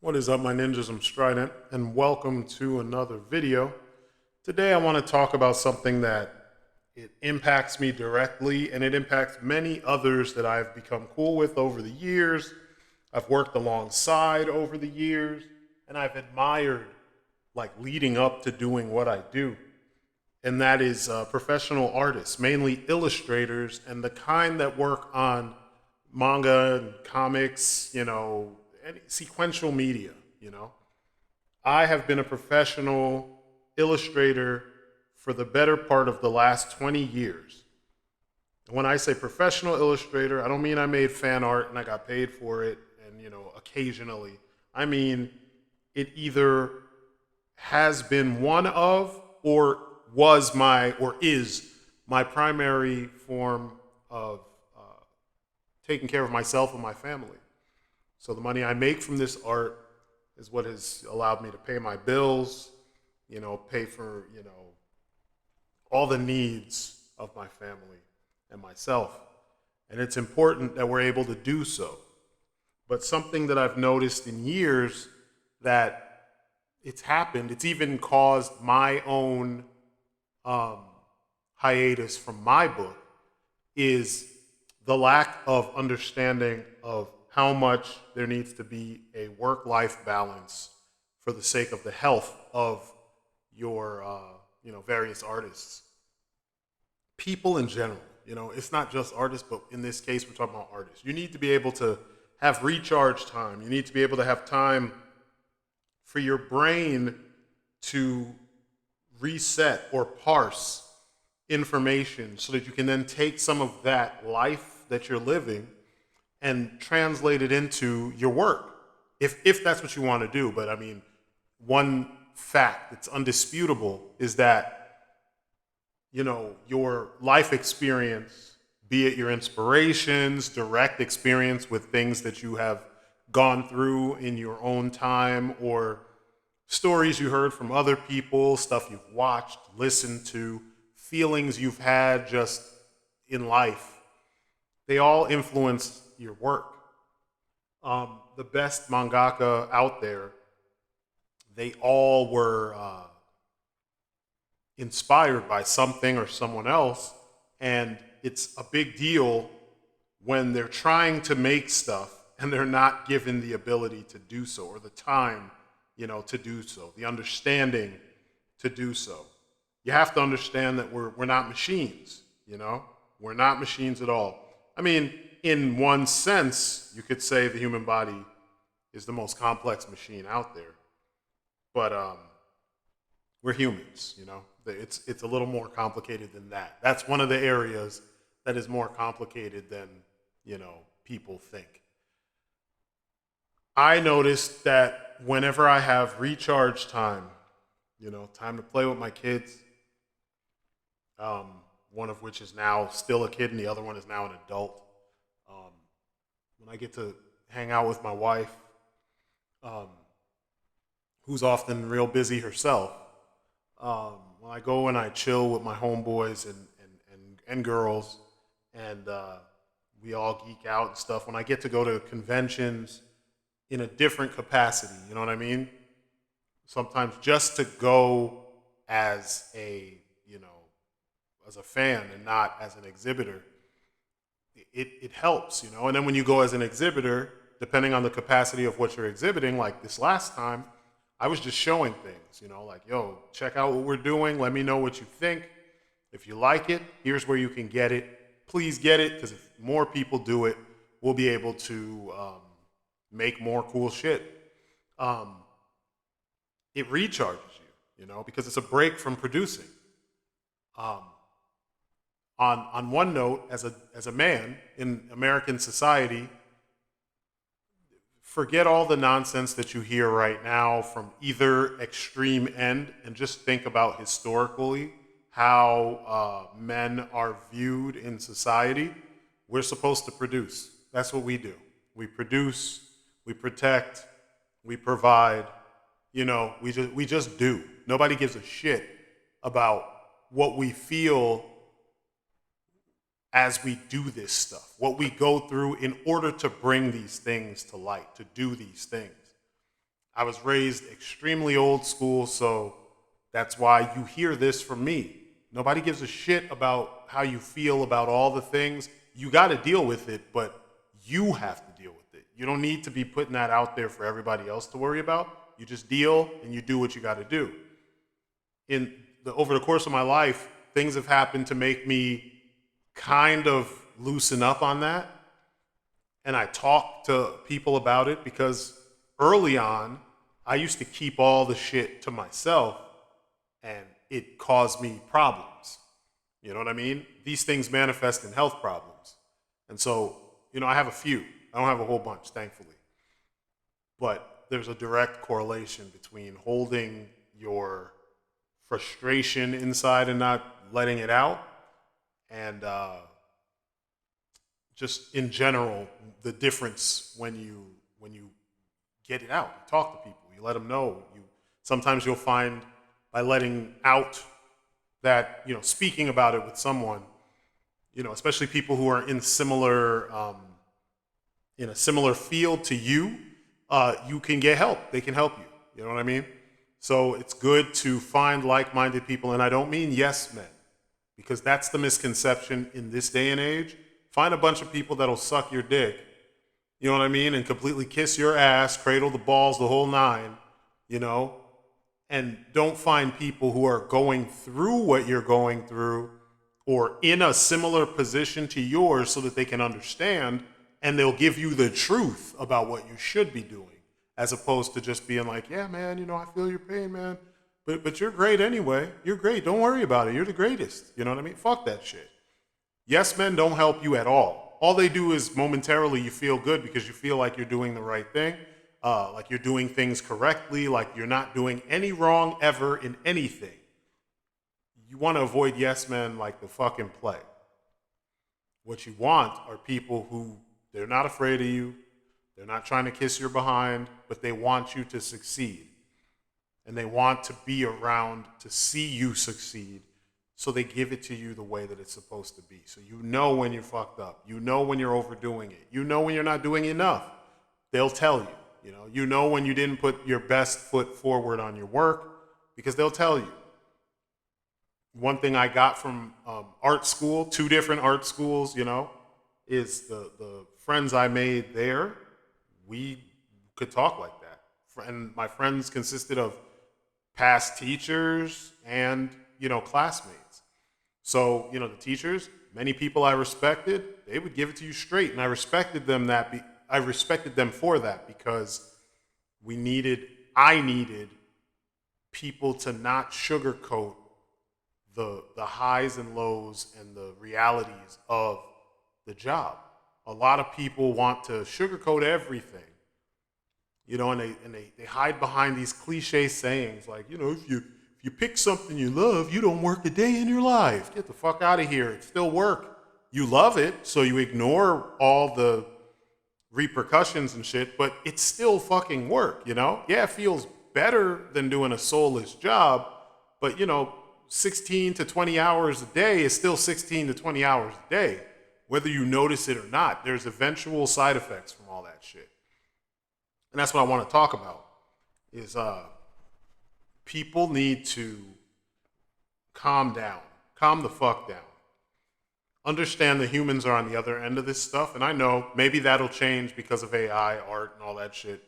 What is up, my ninjas? I'm Strydent, and welcome to another video. Today I want to talk about something that it impacts me directly, and it impacts many others that I've become cool with over the years. I've worked alongside over the years, and I've admired like leading up to doing what I do. And that is professional artists, mainly illustrators, and the kind that work on manga and comics, any sequential media, I have been a professional illustrator for the better part of the last 20 years. And when I say professional illustrator, I don't mean I made fan art and I got paid for it and, occasionally. I mean, it either has been one of or was my or is my primary form of taking care of myself and my family. So the money I make from this art is what has allowed me to pay my bills, pay for, all the needs of my family and myself. And it's important that we're able to do so. But something that I've noticed in years that it's happened, it's even caused my own hiatus from my book, is the lack of understanding of how much there needs to be a work-life balance for the sake of the health of your, various artists. People in general, it's not just artists, but in this case, we're talking about artists. You need to be able to have recharge time. You need to be able to have time for your brain to reset or parse information so that you can then take some of that life that you're living and translate it into your work, if that's what you want to do. But I mean, one fact that's undisputable is that, your life experience, be it your inspirations, direct experience with things that you have gone through in your own time, or stories you heard from other people, stuff you've watched, listened to, feelings you've had just in life, they all influence your work. The best mangaka out there, they all were inspired by something or someone else, and it's a big deal when they're trying to make stuff and they're not given the ability to do so, or the time, to do so, the understanding to do so. You have to understand that we're not machines, We're not machines at all. I mean, in one sense, you could say the human body is the most complex machine out there. But we're humans, It's a little more complicated than that. That's one of the areas that is more complicated than, people think. I noticed that whenever I have recharge time, time to play with my kids, one of which is now still a kid and the other one is now an adult. When I get to hang out with my wife, who's often real busy herself, when I go and I chill with my homeboys and girls, and we all geek out and stuff, when I get to go to conventions in a different capacity, you know what I mean? Sometimes just to go as a, as a fan and not as an exhibitor, it helps, And then when you go as an exhibitor, depending on the capacity of what you're exhibiting, like this last time, I was just showing things, like, yo, check out what we're doing. Let me know what you think. If you like it, here's where you can get it. Please get it, because if more people do it, we'll be able to make more cool shit. It recharges you, because it's a break from producing. On one note, as a man in American society, forget all the nonsense that you hear right now from either extreme end, and just think about historically how men are viewed in society. We're supposed to produce. That's what we do. We produce, we protect, we provide. We just do. Nobody gives a shit about what we feel as we do this stuff, what we go through in order to bring these things to light, to do these things. I was raised extremely old school, so that's why you hear this from me. Nobody gives a shit about how you feel about all the things. You got to deal with it, but you have to deal with it. You don't need to be putting that out there for everybody else to worry about. You just deal and you do what you got to do. Over the course of my life, things have happened to make me kind of loosen up on that. And I talk to people about it because early on, I used to keep all the shit to myself and it caused me problems. You know what I mean? These things manifest in health problems. And so, I have a few. I don't have a whole bunch, thankfully. But there's a direct correlation between holding your frustration inside and not letting it out, and just in general, the difference when you get it out. You talk to people, you let them know. Sometimes you'll find by letting out that, speaking about it with someone, especially people who are in a similar field to you, you can get help. They can help you. You know what I mean? So it's good to find like-minded people, and I don't mean yes men, because that's the misconception in this day and age. Find a bunch of people that'll suck your dick, you know what I mean, and completely kiss your ass, cradle the balls, the whole nine, and don't find people who are going through what you're going through or in a similar position to yours so that they can understand and they'll give you the truth about what you should be doing, as opposed to just being like, yeah, man, I feel your pain, man. But you're great anyway. You're great. Don't worry about it. You're the greatest. You know what I mean? Fuck that shit. Yes men don't help you at all. All they do is momentarily you feel good because you feel like you're doing the right thing, like you're doing things correctly, like you're not doing any wrong ever in anything. You want to avoid yes men like the fucking plague. What you want are people who, they're not afraid of you. They're not trying to kiss your behind, but they want you to succeed. And they want to be around to see you succeed. So they give it to you the way that it's supposed to be. So you know when you're fucked up. You know when you're overdoing it. You know when you're not doing enough. They'll tell you. You know when you didn't put your best foot forward on your work, because they'll tell you. One thing I got from art school, 2 different art schools, is the friends I made there, we could talk like that. And my friends consisted of past teachers and, classmates. So, the teachers, many people I respected, they would give it to you straight. And I respected them for that because I needed people to not sugarcoat the highs and lows and the realities of the job. A lot of people want to sugarcoat everything, and they hide behind these cliche sayings like, if you pick something you love, you don't work a day in your life. Get the fuck out of here. It's still work. You love it, so you ignore all the repercussions and shit, but it's still fucking work, Yeah, it feels better than doing a soulless job, but 16 to 20 hours a day is still 16 to 20 hours a day, whether you notice it or not. There's eventual side effects from all that shit. And that's what I want to talk about is people need to calm down, calm the fuck down. Understand the humans are on the other end of this stuff. And I know maybe that'll change because of AI, art, and all that shit.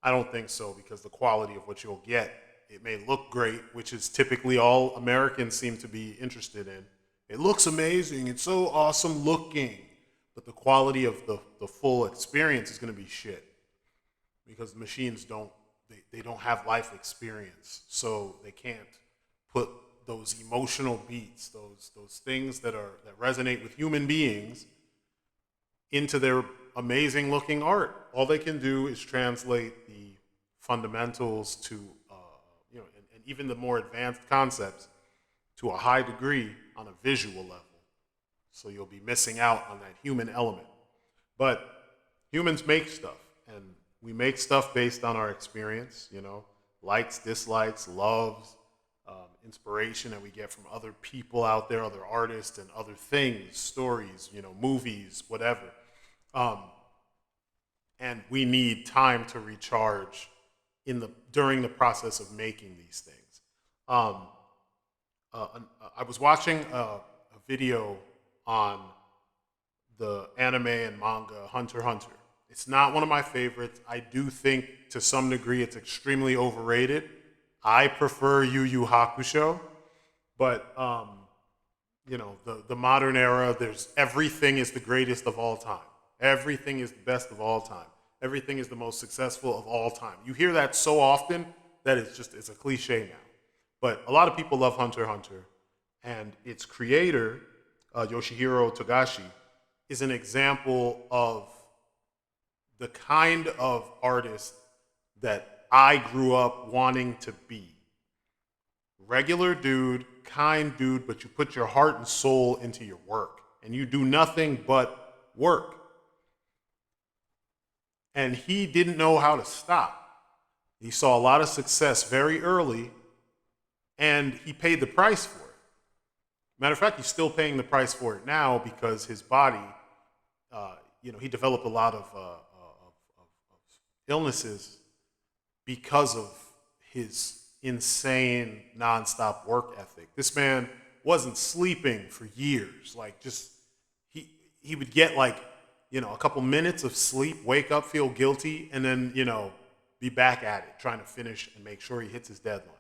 I don't think so, because the quality of what you'll get, it may look great, which is typically all Americans seem to be interested in. It looks amazing. It's so awesome looking. But the quality of the full experience is going to be shit, because the machines don't have life experience. So they can't put those emotional beats, those things that resonate with human beings into their amazing looking art. All they can do is translate the fundamentals to, and even the more advanced concepts to a high degree on a visual level. So you'll be missing out on that human element. But humans make stuff, and we make stuff based on our experience, likes, dislikes, loves, inspiration that we get from other people out there, other artists and other things, stories, movies, whatever. And we need time to recharge during the process of making these things. Um, I was watching a video on the anime and manga Hunter x Hunter. It's not one of my favorites. I do think to some degree it's extremely overrated. I prefer Yu Yu Hakusho, but the modern era, there's everything is the greatest of all time. Everything is the best of all time. Everything is the most successful of all time. You hear that so often that it's a cliche now. But a lot of people love Hunter x Hunter, and its creator, Yoshihiro Togashi, is an example of the kind of artist that I grew up wanting to be. Regular dude, kind dude, but you put your heart and soul into your work, and you do nothing but work. And he didn't know how to stop. He saw a lot of success very early, and he paid the price for it. Matter of fact, he's still paying the price for it now because his body, he developed a lot of illnesses because of his insane nonstop work ethic. This man wasn't sleeping for years. Like, just he would get like, a couple minutes of sleep, wake up, feel guilty, and then, be back at it, trying to finish and make sure he hits his deadlines.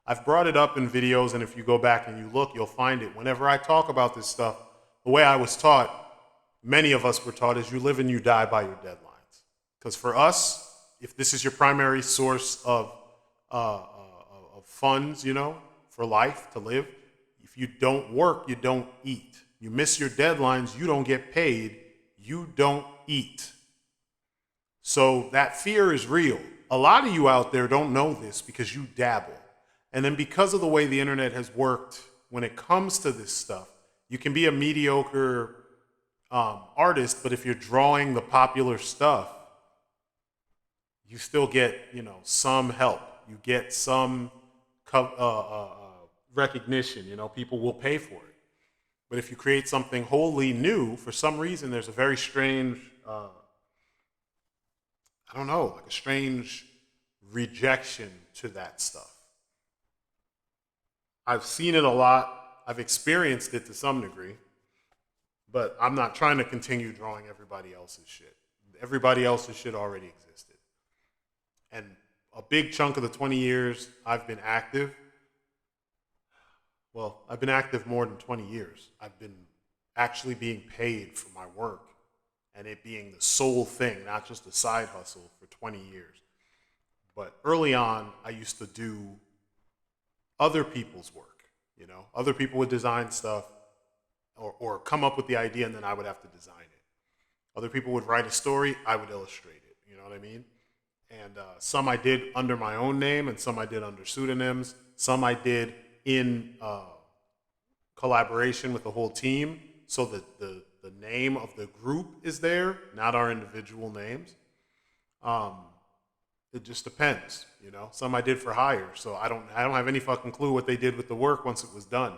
I've brought it up in videos, and if you go back and you look, you'll find it. Whenever I talk about this stuff, the way I was taught, many of us were taught, is you live and you die by your deadlines. Because for us, if this is your primary source of funds, for life, to live, if you don't work, you don't eat. You miss your deadlines, you don't get paid, you don't eat. So that fear is real. A lot of you out there don't know this because you dabble. And then because of the way the internet has worked when it comes to this stuff, you can be a mediocre artist, but if you're drawing the popular stuff, you still get, some help. You get some recognition. People will pay for it. But if you create something wholly new, for some reason, there's a very strange, like a strange rejection to that stuff. I've seen it a lot. I've experienced it to some degree, but I'm not trying to continue drawing everybody else's shit. Everybody else's shit already existed. And a big chunk of the 20 years I've been active, I've been active more than 20 years. I've been actually being paid for my work and it being the sole thing, not just a side hustle, for 20 years. But early on, I used to do other people's work. Other people would design stuff or come up with the idea, and then I would have to design it. Other people would write a story, I would illustrate it. You know what I mean? And some I did under my own name, and some I did under pseudonyms. Some I did in collaboration with the whole team, so that the name of the group is there, not our individual names. It just depends, Some I did for hire, so I don't have any fucking clue what they did with the work once it was done.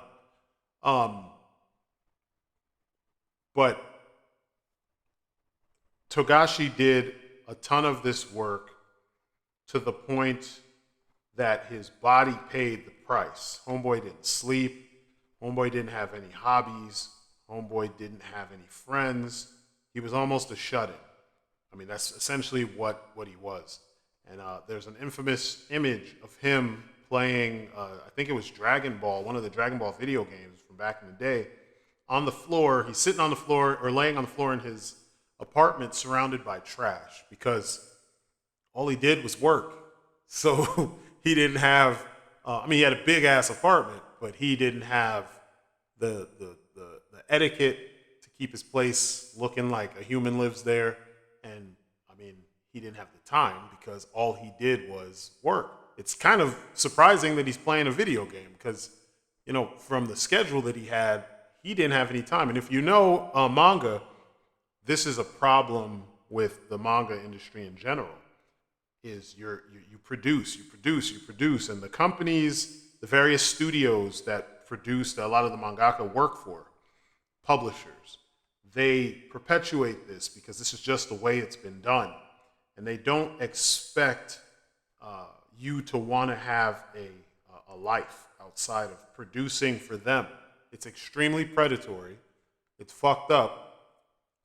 But Togashi did a ton of this work to the point that his body paid the price. Homeboy didn't sleep. Homeboy didn't have any hobbies. Homeboy didn't have any friends. He was almost a shut-in. I mean, that's essentially what he was. And there's an infamous image of him playing, I think it was Dragon Ball, one of the Dragon Ball video games from back in the day, on the floor. He's sitting on the floor, or laying on the floor in his apartment, surrounded by trash, because all he did was work. So he didn't have, he had a big ass apartment, but he didn't have the etiquette to keep his place looking like a human lives there. And he didn't have the time because all he did was work. It's kind of surprising that he's playing a video game because, from the schedule that he had, he didn't have any time. And if you know manga, this is a problem with the manga industry in general, is you produce, and the companies, the various studios that produced a lot of the mangaka work for, publishers, they perpetuate this because this is just the way it's been done. And they don't expect you to want to have a life outside of producing for them. It's extremely predatory. It's fucked up.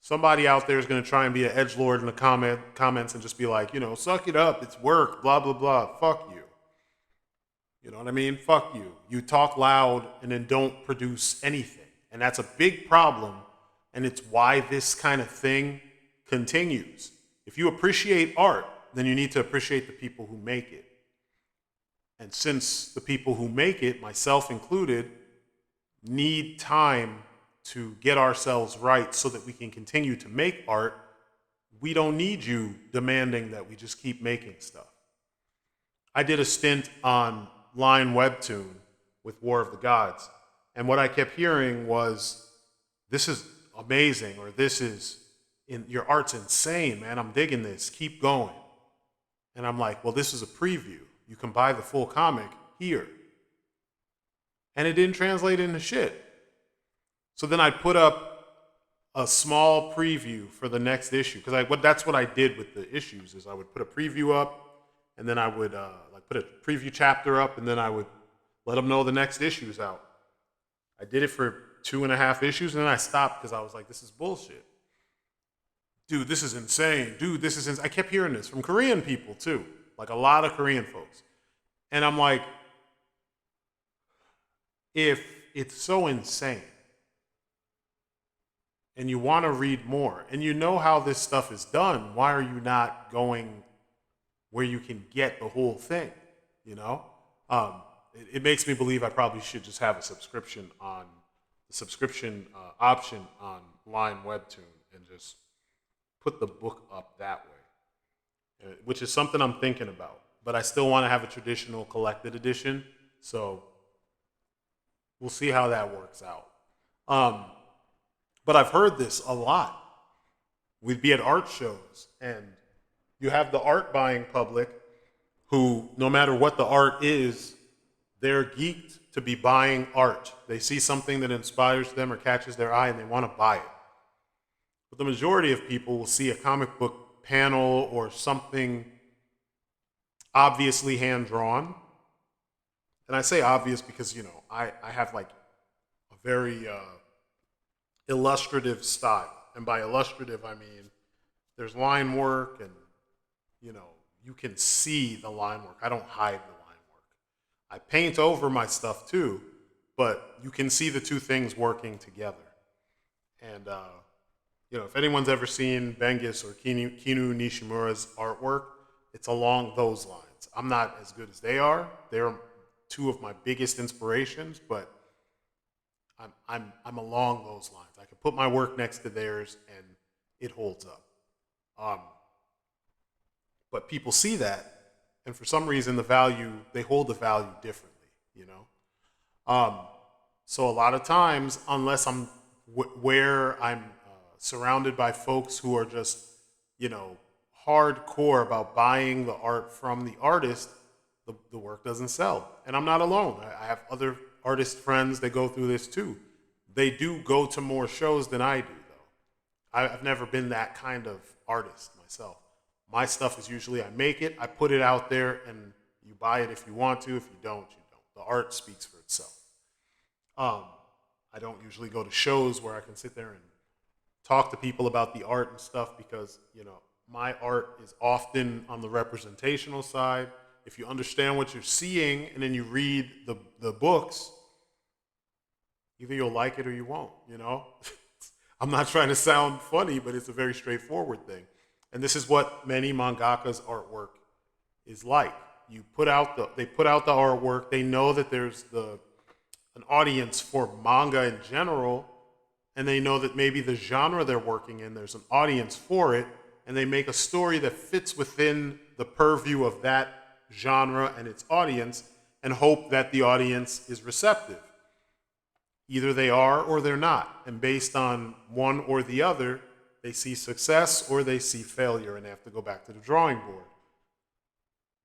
Somebody out there is going to try and be an edgelord in the comments and just be like, suck it up. It's work, blah, blah, blah. Fuck you. You know what I mean? Fuck you. You talk loud and then don't produce anything. And that's a big problem. And it's why this kind of thing continues. If you appreciate art, then you need to appreciate the people who make it. And since the people who make it, myself included, need time to get ourselves right so that we can continue to make art, we don't need you demanding that we just keep making stuff. I did a stint on Line Webtoon with War of the Gods, and what I kept hearing was, this is amazing, or your art's insane, man, I'm digging this, keep going. And I'm like, well, this is a preview. You can buy the full comic here. And it didn't translate into shit. So then I put up a small preview for the next issue, because that's what I did with the issues, is I would put a preview up, and then I would put a preview chapter up, and then I would let them know the next issue's out. I did it for 2.5 issues, and then I stopped because I was like, this is bullshit. Dude, this is insane. Dude, this is insane. I kept hearing this from Korean people too, like a lot of Korean folks. And I'm like, if it's so insane and you want to read more and you know how this stuff is done, why are you not going where you can get the whole thing? It makes me believe I probably should just have a subscription option on Line Webtoon and just put the book up that way, which is something I'm thinking about. But I still want to have a traditional collected edition, so we'll see how that works out. But I've heard this a lot. We'd be at art shows, and you have the art buying public who, no matter what the art is, they're geeked to be buying art. They see something that inspires them or catches their eye, and they want to buy it. But the majority of people will see a comic book panel or something obviously hand-drawn. And I say obvious because, I have like a very illustrative style. And by illustrative, I mean there's line work and, you can see the line work. I don't hide the line work. I paint over my stuff too, but you can see the two things working together. And, if anyone's ever seen Bengis or Kinu Nishimura's artwork, it's along those lines. I'm not as good as they are. They're two of my biggest inspirations, but I'm along those lines. I can put my work next to theirs and it holds up. But people see that, and for some reason they hold the value differently, So a lot of times, unless I'm where I'm surrounded by folks who are just, hardcore about buying the art from the artist, the work doesn't sell. And I'm not alone. I have other artist friends that go through this too. They do go to more shows than I do, though. I've never been that kind of artist myself. My stuff is usually I make it, I put it out there, and you buy it if you want to. If you don't, you don't. The art speaks for itself. I don't usually go to shows where I can sit there and talk to people about the art and stuff because, my art is often on the representational side. If you understand what you're seeing and then you read the books, either you'll like it or you won't, I'm not trying to sound funny, but it's a very straightforward thing. And this is what many mangakas' artwork is like. They put out the artwork. They know that there's an audience for manga in general, and they know that maybe the genre they're working in, there's an audience for it, and they make a story that fits within the purview of that genre and its audience and hope that the audience is receptive. Either they are or they're not. And based on one or the other, they see success or they see failure and they have to go back to the drawing board.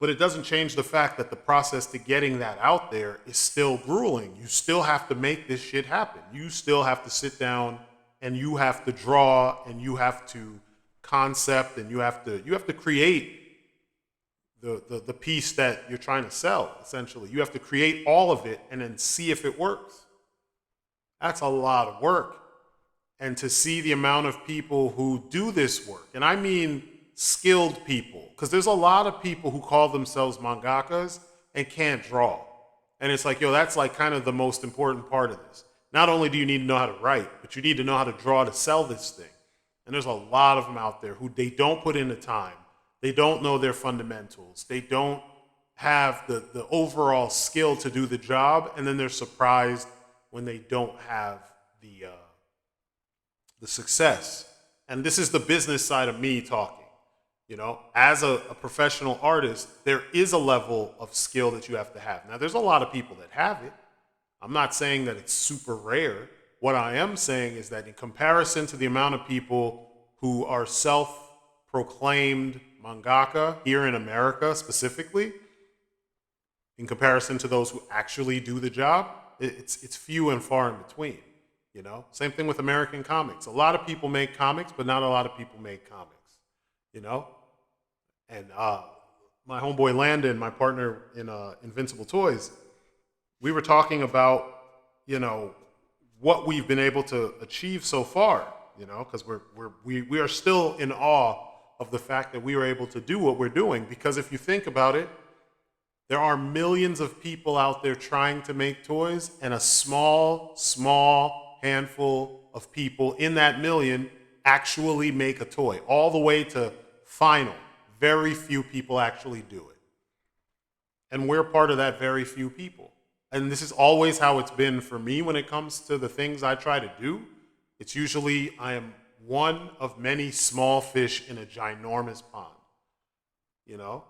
But it doesn't change the fact that the process to getting that out there is still grueling. You still have to make this shit happen. You still have to sit down and you have to draw and you have to concept and you have to create the piece that you're trying to sell, essentially. You have to create all of it and then see if it works. That's a lot of work. And to see the amount of people who do this work, and I mean skilled people, because there's a lot of people who call themselves mangakas and can't draw. And it's like, yo, that's like kind of the most important part of this. Not only do you need to know how to write, but you need to know how to draw to sell this thing. And there's a lot of them out there who they don't put in the time. They don't know their fundamentals. They don't have the overall skill to do the job. And then they're surprised when they don't have the success. And this is the business side of me talking. You know, as a professional artist, there is a level of skill that you have to have. Now, there's a lot of people that have it. I'm not saying that it's super rare. What I am saying is that in comparison to the amount of people who are self-proclaimed mangaka here in America specifically, in comparison to those who actually do the job, it's few and far in between. You know, same thing with American comics. A lot of people make comics, but not a lot of people make comics. You know, and my homeboy Landon, my partner in Invincible Toys, we were talking about, you know, what we've been able to achieve so far. You know, because we are still in awe of the fact that we were able to do what we're doing. Because if you think about it, there are millions of people out there trying to make toys, and a small handful of people in that million actually make a toy, all the way to final. Very few people actually do it. And we're part of that very few people. And this is always how it's been for me when it comes to the things I try to do. It's usually I am one of many small fish in a ginormous pond, you know?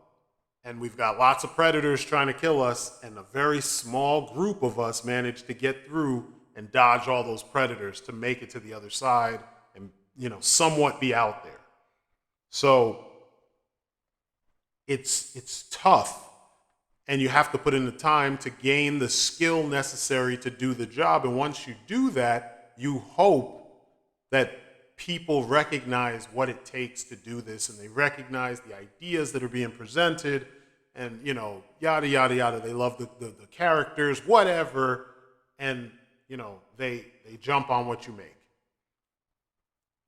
And we've got lots of predators trying to kill us, and a very small group of us manage to get through and dodge all those predators to make it to the other side and, you know, somewhat be out there. So it's tough, and you have to put in the time to gain the skill necessary to do the job. And once you do that, you hope that people recognize what it takes to do this, and they recognize the ideas that are being presented, and, you know, yada, yada, yada. They love the characters, whatever, and, you know, they jump on what you make.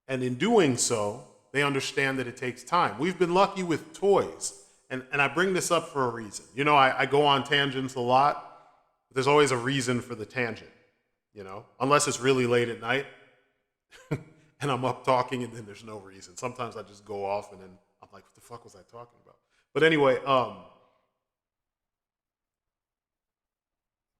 And in doing so, they understand that it takes time. We've been lucky with toys, and I bring this up for a reason. You know, I go on tangents a lot, but there's always a reason for the tangent, you know, unless it's really late at night. And I'm up talking, and then there's no reason. Sometimes I just go off, and then I'm like, what the fuck was I talking about? But anyway,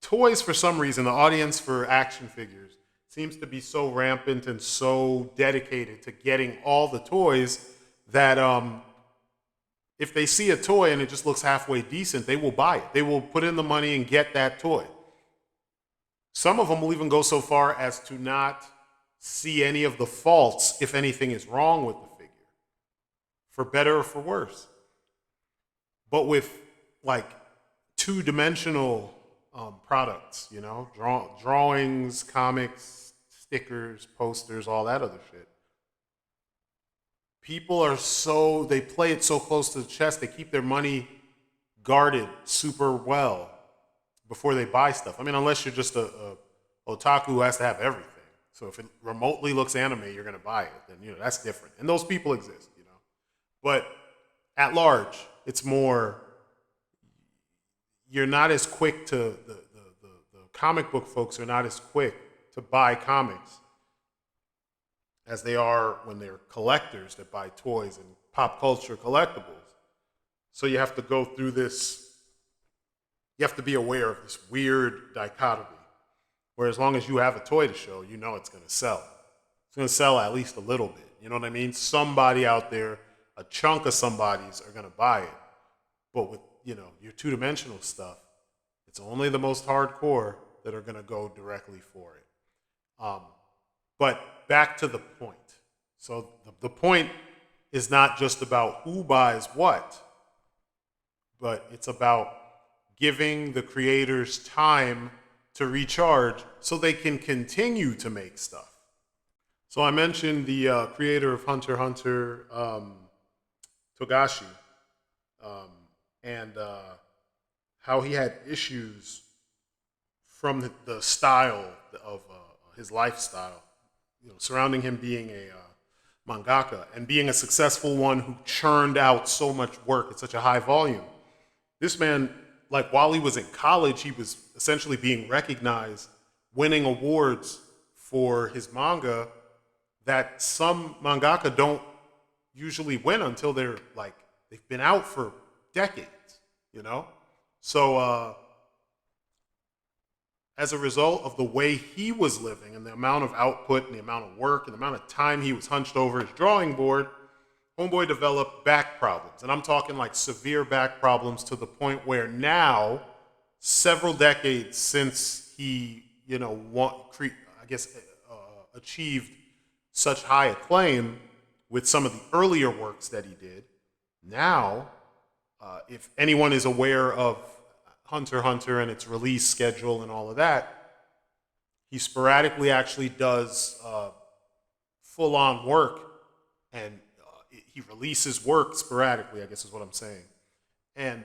toys, for some reason, the audience for action figures seems to be so rampant and so dedicated to getting all the toys that if they see a toy and it just looks halfway decent, they will buy it. They will put in the money and get that toy. Some of them will even go so far as to not see any of the faults if anything is wrong with the figure, for better or for worse. But with like two-dimensional products, you know, drawings, comics, stickers, posters, all that other shit, people are they play it so close to the chest, they keep their money guarded super well before they buy stuff. I mean, unless you're just a otaku who has to have everything. So if it remotely looks anime, you're going to buy it. Then, you know, that's different. And those people exist, you know. But at large, it's more, you're not as quick to, the comic book folks are not as quick to buy comics as they are when they're collectors that buy toys and pop culture collectibles. So you have to go through this, you have to be aware of this weird dichotomy, where as long as you have a toy to show, you know it's going to sell. It's going to sell at least a little bit. You know what I mean? Somebody out there, a chunk of somebody's are going to buy it. But with, you know, your two-dimensional stuff, it's only the most hardcore that are going to go directly for it. But back to the point. So the point is not just about who buys what, but it's about giving the creators time to recharge so they can continue to make stuff. So I mentioned the creator of Hunter x Hunter, Togashi. and how he had issues from the style of his lifestyle, surrounding him being a mangaka and being a successful one who churned out so much work at such a high volume. This man, like while he was in college, he was essentially being recognized, winning awards for his manga that some mangaka don't usually win until they've been out for decades, you know? So as a result of the way he was living and the amount of output and the amount of work and the amount of time he was hunched over his drawing board, Homeboy developed back problems. And I'm talking like severe back problems to the point where now, several decades since he, achieved such high acclaim with some of the earlier works that he did, now, if anyone is aware of Hunter x Hunter and its release schedule and all of that, he sporadically actually does full-on work, and he releases work sporadically, I guess is what I'm saying. And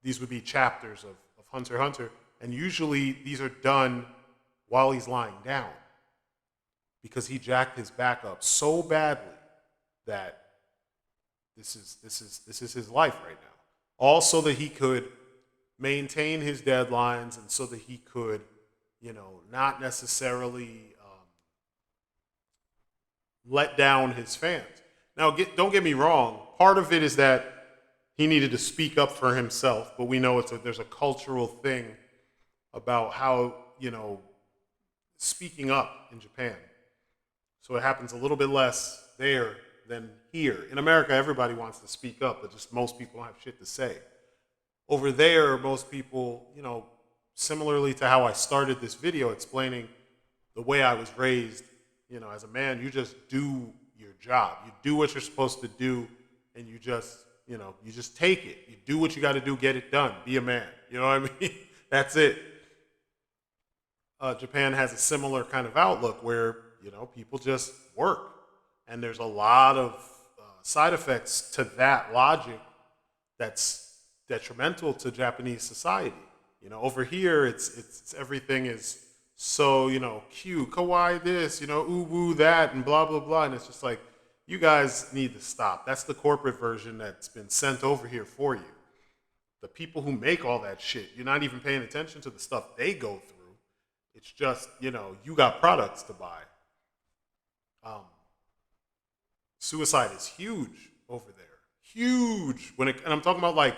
these would be chapters of Hunter x Hunter, and usually these are done while he's lying down because he jacked his back up so badly that this is his life right now. All so that he could maintain his deadlines and so that he could, not necessarily let down his fans. Now, don't get me wrong. Part of it is that he needed to speak up for himself, but we know there's a cultural thing about how, speaking up in Japan. So it happens a little bit less there than here. In America, everybody wants to speak up, but just most people don't have shit to say. Over there, most people, similarly to how I started this video explaining the way I was raised, as a man, you just do your job. You do what you're supposed to do, and you just take it. You do what you got to do, get it done, be a man. You know what I mean? That's it. Japan has a similar kind of outlook where, people just work. And there's a lot of side effects to that logic that's detrimental to Japanese society. Over here, it's everything is so, cute, kawaii this, ooh woo that, and blah, blah, blah. And it's just like, you guys need to stop. That's the corporate version that's been sent over here for you. The people who make all that shit, you're not even paying attention to the stuff they go through. It's just, you got products to buy. Suicide is huge over there. Huge. And I'm talking about like,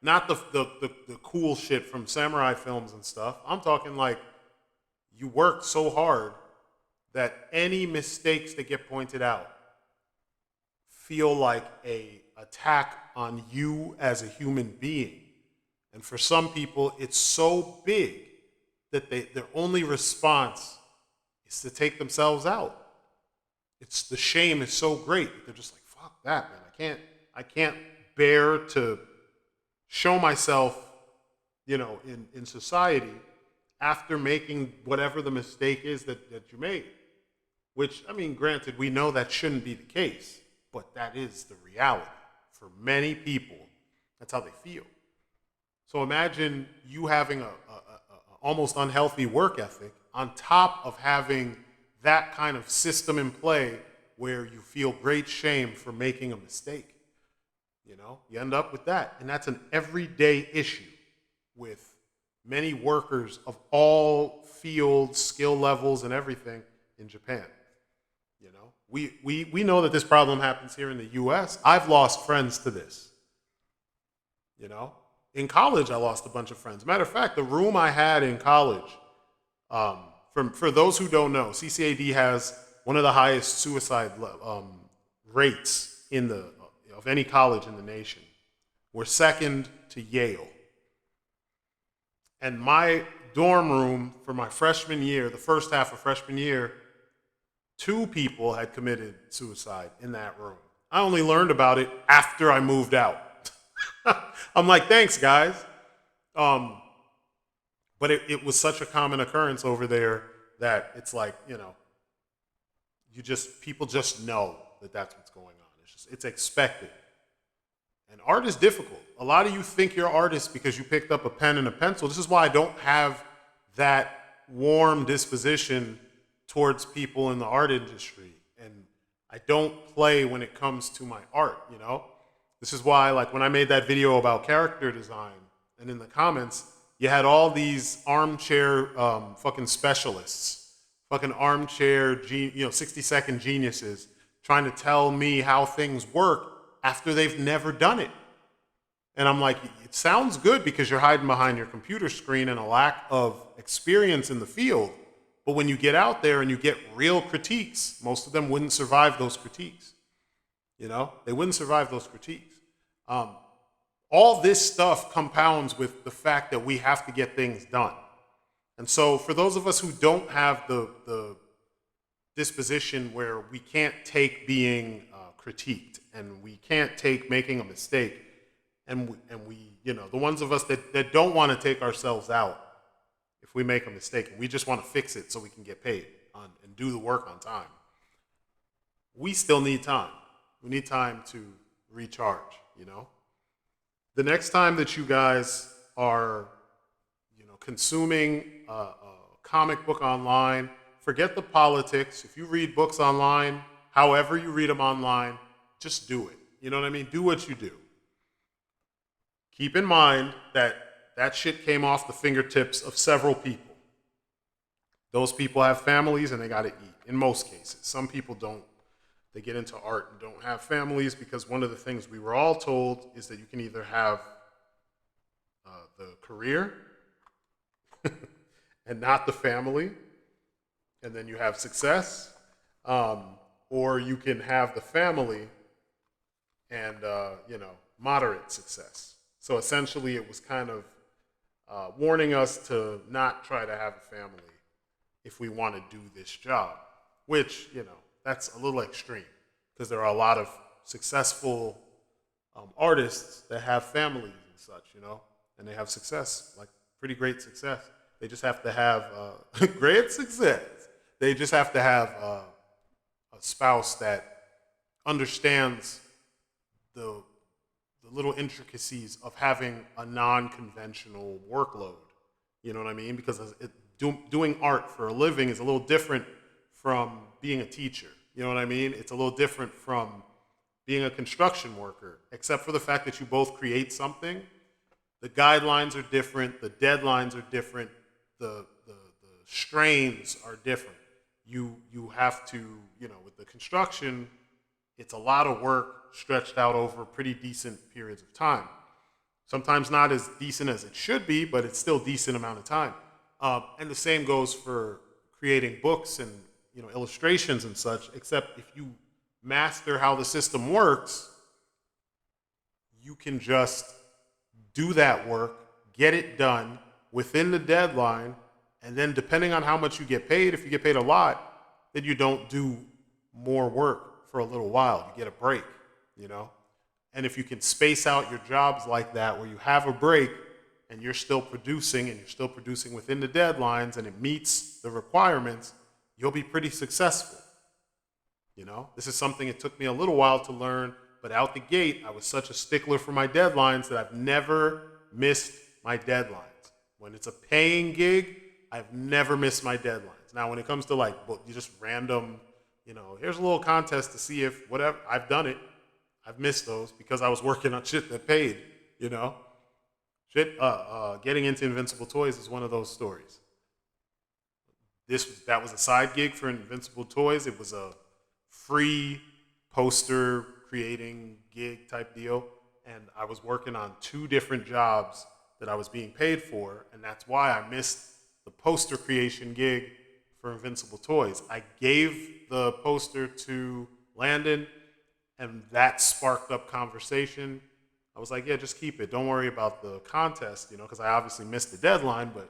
not the cool shit from samurai films and stuff. I'm talking like you work so hard that any mistakes that get pointed out feel like a attack on you as a human being. And for some people, it's so big that their only response is to take themselves out. The shame is so great that they're just like, fuck that, man. I can't bear to show myself, in society after making whatever the mistake is that you made. Which, granted, we know that shouldn't be the case, but that is the reality. For many people, that's how they feel. So imagine you having a almost unhealthy work ethic on top of having that kind of system in play where you feel great shame for making a mistake. You end up with that. And that's an everyday issue with many workers of all fields, skill levels, and everything in Japan. We know that this problem happens here in the US. I've lost friends to this. In college, I lost a bunch of friends. Matter of fact, the room I had in college, for those who don't know, CCAD has one of the highest suicide rates of any college in the nation. We're second to Yale. And my dorm room for my freshman year, the first half of freshman year, 2 people had committed suicide in that room. I only learned about it after I moved out. I'm like, thanks, guys. But it was such a common occurrence over there that it's like, people just know that that's what's going on. It's expected. And art is difficult. A lot of you think you're artists because you picked up a pen and a pencil. This is why I don't have that warm disposition towards people in the art industry. And I don't play when it comes to my art, you know? This is why, like, when I made that video about character design, and in the comments, you had all these armchair fucking specialists, fucking armchair, 60-second geniuses trying to tell me how things work after they've never done it. And I'm like, it sounds good because you're hiding behind your computer screen and a lack of experience in the field. But when you get out there and you get real critiques, most of them wouldn't survive those critiques. You know, they wouldn't survive those critiques. All this stuff compounds with the fact that we have to get things done. And so for those of us who don't have the disposition where we can't take being critiqued and we can't take making a mistake, and we the ones of us that don't want to take ourselves out if we make a mistake and we just want to fix it so we can get paid and do the work on time, we still need time. We need time to recharge, you know? The next time that you guys are, consuming a comic book online, forget the politics. If you read books online, however you read them online, just do it. You know what I mean? Do what you do. Keep in mind that that shit came off the fingertips of several people. Those people have families and they got to eat, in most cases. Some people don't. They get into art and don't have families because one of the things we were all told is that you can either have the career and not the family, and then you have success, or you can have the family and, moderate success. So essentially it was kind of warning us to not try to have a family if we want to do this job, which, that's a little extreme because there are a lot of successful artists that have families and such, and they have success, like pretty great success. They just have to have great success. They just have to have a spouse that understands the little intricacies of having a non-conventional workload. You know what I mean? Because doing art for a living is a little different from being a teacher. You know what I mean? It's a little different from being a construction worker, except for the fact that you both create something. The guidelines are different. The deadlines are different. The strains are different. You have to, with the construction, it's a lot of work stretched out over pretty decent periods of time. Sometimes not as decent as it should be, but it's still a decent amount of time. And the same goes for creating books and illustrations and such, except if you master how the system works, you can just do that work, get it done within the deadline, and then depending on how much you get paid, if you get paid a lot, then you don't do more work for a little while. You get a break, And if you can space out your jobs like that, where you have a break and you're still producing within the deadlines and it meets the requirements, you'll be pretty successful. This is something it took me a little while to learn, but out the gate, I was such a stickler for my deadlines that I've never missed my deadlines. When it's a paying gig, I've never missed my deadlines. Now, when it comes to just random, here's a little contest to see if whatever, I've done it. I've missed those because I was working on shit that paid, Getting into Invincible Toys is one of those stories. That was a side gig for Invincible Toys. It was a free poster creating gig type deal. And I was working on 2 different jobs that I was being paid for. And that's why I missed the poster creation gig for Invincible Toys. I gave the poster to Landon, and that sparked up conversation. I was like, yeah, just keep it. Don't worry about the contest, because I obviously missed the deadline, but,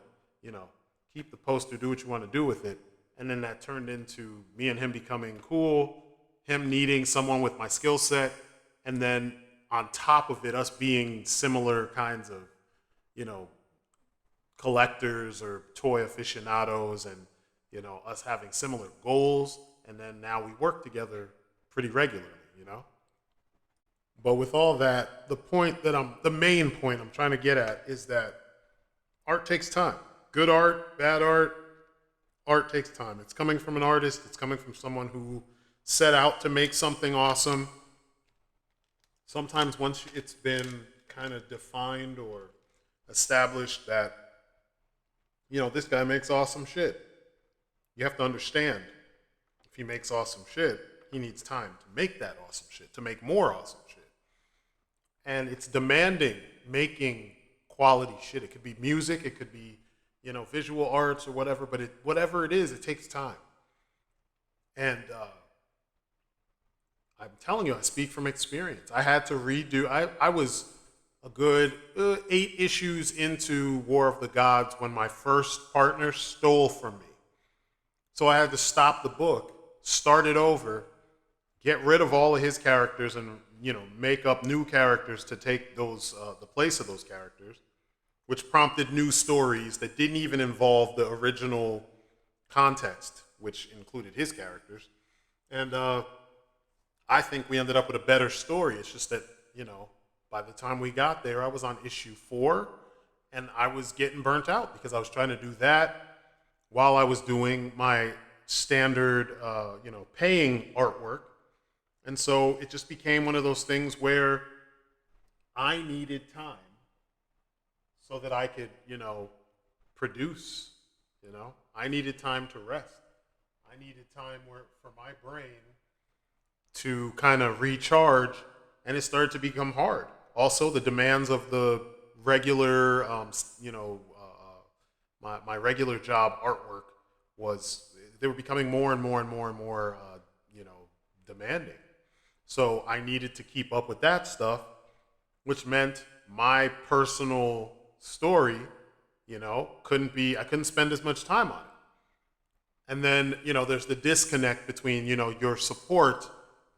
keep the poster, do what you want to do with it. And then that turned into me and him becoming cool, him needing someone with my skill set, and then on top of it, us being similar kinds of, collectors or toy aficionados and, us having similar goals. And then now we work together pretty regularly, But with all that, the main point I'm trying to get at is that art takes time. Good art, bad art, art takes time. It's coming from an artist, it's coming from someone who set out to make something awesome. Sometimes once it's been kind of defined or established that, this guy makes awesome shit, you have to understand if he makes awesome shit, he needs time to make that awesome shit, to make more awesome shit. And it's demanding making quality shit. It could be music, it could be, visual arts or whatever, but whatever it is, it takes time. And I'm telling you, I speak from experience. I had to redo, I was a good 8 issues into War of the Gods when my first partner stole from me. So I had to stop the book, start it over, get rid of all of his characters and, make up new characters to take those the place of those characters, which prompted new stories that didn't even involve the original context, which included his characters. And I think we ended up with a better story. It's just that, by the time we got there, I was on issue 4, and I was getting burnt out because I was trying to do that while I was doing my standard, paying artwork. And so it just became one of those things where I needed time so that I could, produce, I needed time to rest. I needed time for my brain to kind of recharge, and it started to become hard. Also, the demands of the regular, my regular job artwork they were becoming more and more and more and more, demanding. So I needed to keep up with that stuff, which meant my personal story, I couldn't spend as much time on it. And then, there's the disconnect between, your support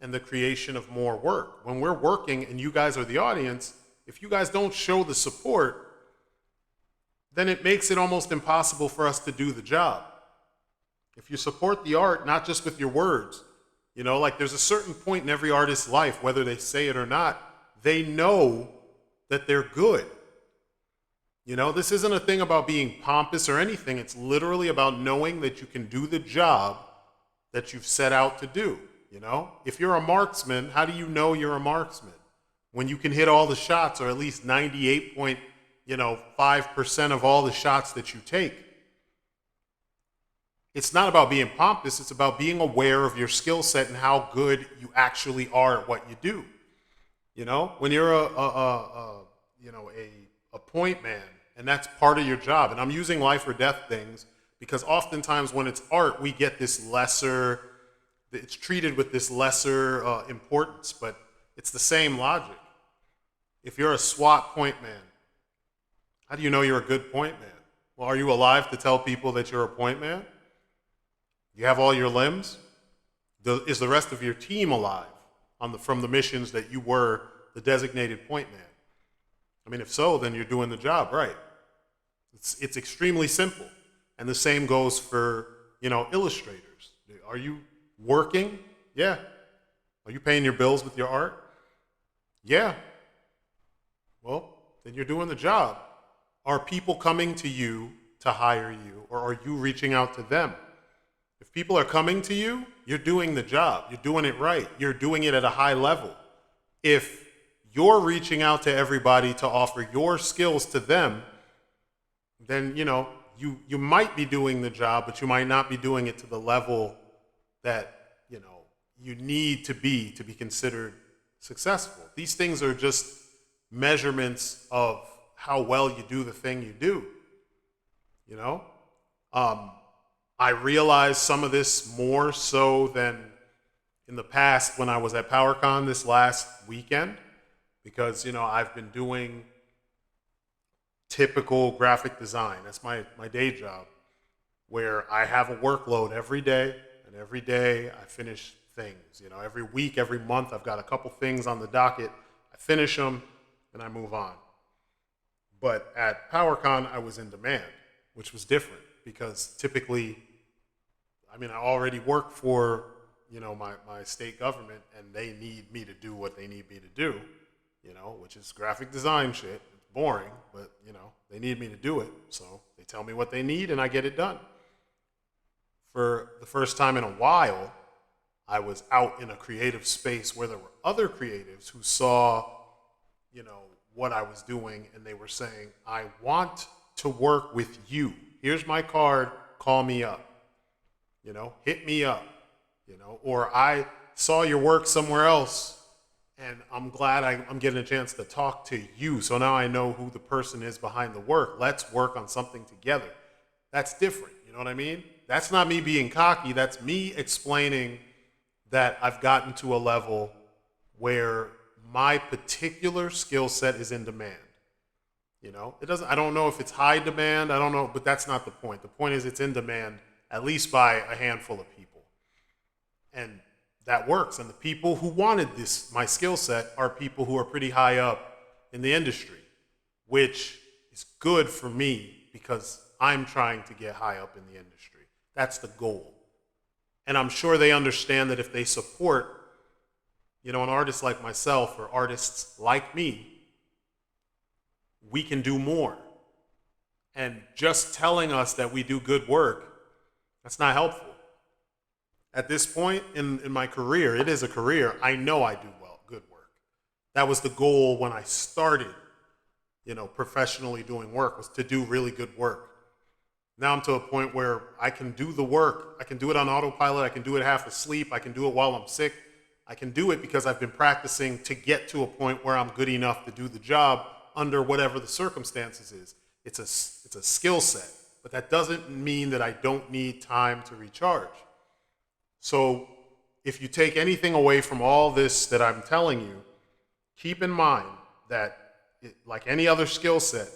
and the creation of more work. When we're working and you guys are the audience, if you guys don't show the support, then it makes it almost impossible for us to do the job. If you support the art, not just with your words, there's a certain point in every artist's life, whether they say it or not, they know that they're good. This isn't a thing about being pompous or anything. It's literally about knowing that you can do the job that you've set out to do. If you're a marksman, how do you know you're a marksman? When you can hit all the shots, or at least 98.5% of all the shots that you take. It's not about being pompous. It's about being aware of your skill set and how good you actually are at what you do. When you're a point man, and that's part of your job. And I'm using life or death things because oftentimes when it's art, we get this lesser, it's treated with this lesser importance, but it's the same logic. If you're a SWAT point man, how do you know you're a good point man? Well, are you alive to tell people that you're a point man? You have all your limbs? Is the rest of your team alive from the missions that you were the designated point man? If so, then you're doing the job right. It's extremely simple. And the same goes for, illustrators. Are you working? Yeah. Are you paying your bills with your art? Yeah. Well, then you're doing the job. Are people coming to you to hire you, or are you reaching out to them? If people are coming to you, you're doing the job. You're doing it right. You're doing it at a high level. If you're reaching out to everybody to offer your skills to them, then, you might be doing the job, but you might not be doing it to the level that, you need to be considered successful. These things are just measurements of how well you do the thing you do. I realized some of this more so than in the past when I was at PowerCon this last weekend, because, I've been doing typical graphic design. That's my day job, where I have a workload every day, and every day I finish things. Every week, every month, I've got a couple things on the docket. I finish them, and I move on. But at PowerCon, I was in demand, which was different because typically, I already work for, my state government, and they need me to do what they need me to do, which is graphic design shit. It's boring, but they need me to do it. So they tell me what they need and I get it done. For the first time in a while, I was out in a creative space where there were other creatives who saw, what I was doing, and they were saying, I want to work with you. Here's my card, call me up. Hit me up. Or I saw your work somewhere else and I'm glad I'm getting a chance to talk to you. So now I know who the person is behind the work. Let's work on something together. That's different. You know what I mean? That's not me being cocky. That's me explaining that I've gotten to a level where my particular skill set is in demand. I don't know if it's high demand. I don't know, but that's not the point. The point is it's in demand, at least by a handful of people. And that works. And the people who wanted my skill set are people who are pretty high up in the industry, which is good for me because I'm trying to get high up in the industry. That's the goal. And I'm sure they understand that if they support, an artist like myself or artists like me, we can do more. And just telling us that we do good work, that's not helpful. At this point in my career, it is a career, I know I do good work. That was the goal when I started, professionally doing work, was to do really good work. Now I'm to a point where I can do the work. I can do it on autopilot. I can do it half asleep. I can do it while I'm sick. I can do it because I've been practicing to get to a point where I'm good enough to do the job under whatever the circumstances is. It's a skill set, but that doesn't mean that I don't need time to recharge. So if you take anything away from all this that I'm telling you, keep in mind that like any other skill set,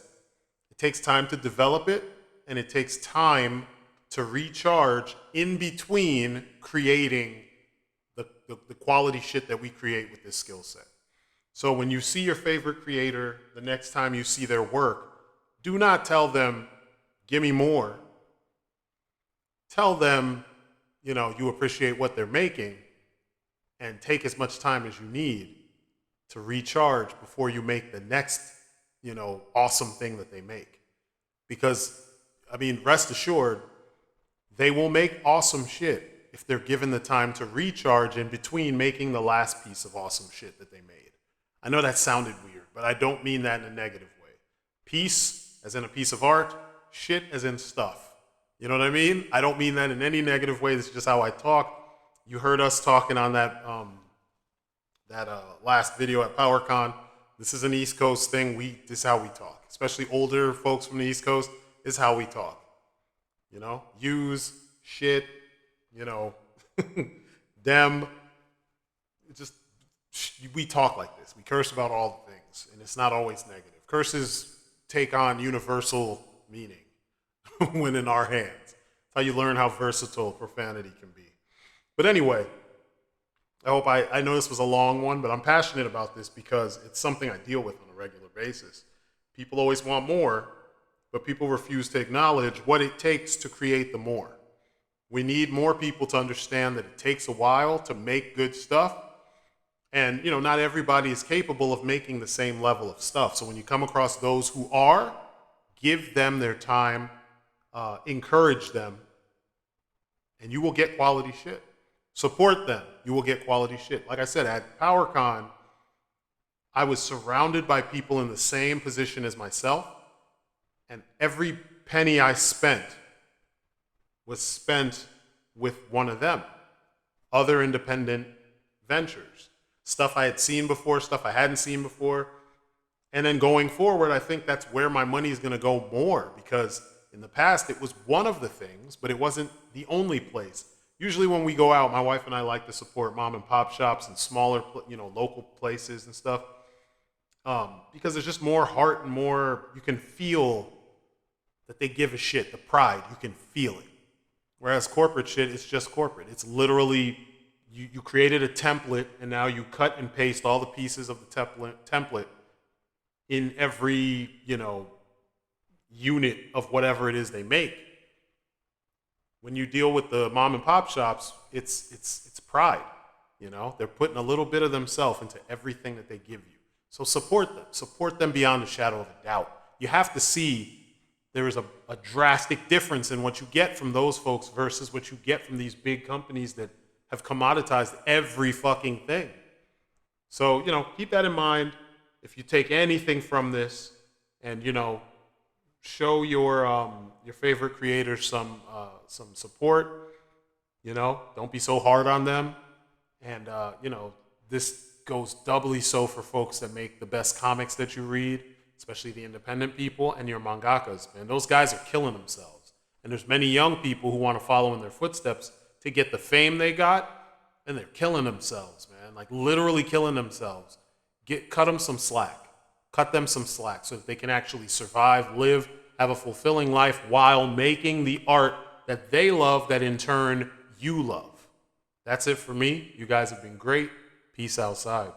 it takes time to develop it, and it takes time to recharge in between creating the quality shit that we create with this skill set. So when you see your favorite creator, the next time you see their work, do not tell them, give me more. Tell them, you appreciate what they're making, and take as much time as you need to recharge before you make the next, awesome thing that they make. Because, rest assured, they will make awesome shit if they're given the time to recharge in between making the last piece of awesome shit that they made. I know that sounded weird, but I don't mean that in a negative way. Piece, as in a piece of art, shit as in stuff. You know what I mean? I don't mean that in any negative way. This is just how I talk. You heard us talking on that last video at PowerCon. This is an East Coast thing. This is how we talk. Especially older folks from the East Coast, this is how we talk. Use, shit, them. We talk like this. We curse about all the things, and it's not always negative. Curses take on universal meaning when in our hands. It's how you learn how versatile profanity can be. But anyway, I know this was a long one, but I'm passionate about this because it's something I deal with on a regular basis. People always want more, but people refuse to acknowledge what it takes to create the more. We need more people to understand that it takes a while to make good stuff. And, not everybody is capable of making the same level of stuff. So when you come across those who are, give them their time, encourage them, and you will get quality shit. Support them, you will get quality shit. Like I said, at PowerCon, I was surrounded by people in the same position as myself, and every penny I spent was spent with one of them. Other independent ventures. Stuff I had seen before, stuff I hadn't seen before. And then going forward, I think that's where my money is going to go more, because in the past it was one of the things, but it wasn't the only place. Usually when we go out, my wife and I like to support mom and pop shops and smaller, local places and stuff, because there's just more heart and more, you can feel that they give a shit, the pride, you can feel it. Whereas corporate shit, it's just corporate. It's literally, you created a template, and now you cut and paste all the pieces of the template in every, unit of whatever it is they make. When you deal with the mom and pop shops, it's pride. You know, they're putting a little bit of themselves into everything that they give you. So support them beyond a shadow of a doubt. You have to see there is a drastic difference in what you get from those folks versus what you get from these big companies that have commoditized every fucking thing. So, you know, keep that in mind. If you take anything from this and, you know, show your favorite creators some support, you know, don't be so hard on them. And, you know, this goes doubly so for folks that make the best comics that you read, especially the independent people and your mangakas, man. Those guys are killing themselves. And there's many young people who want to follow in their footsteps to get the fame they got, and they're killing themselves, man. Like literally killing themselves. Cut them some slack. Cut them some slack so that they can actually survive, live, have a fulfilling life while making the art that they love, that in turn you love. That's it for me. You guys have been great. Peace outside.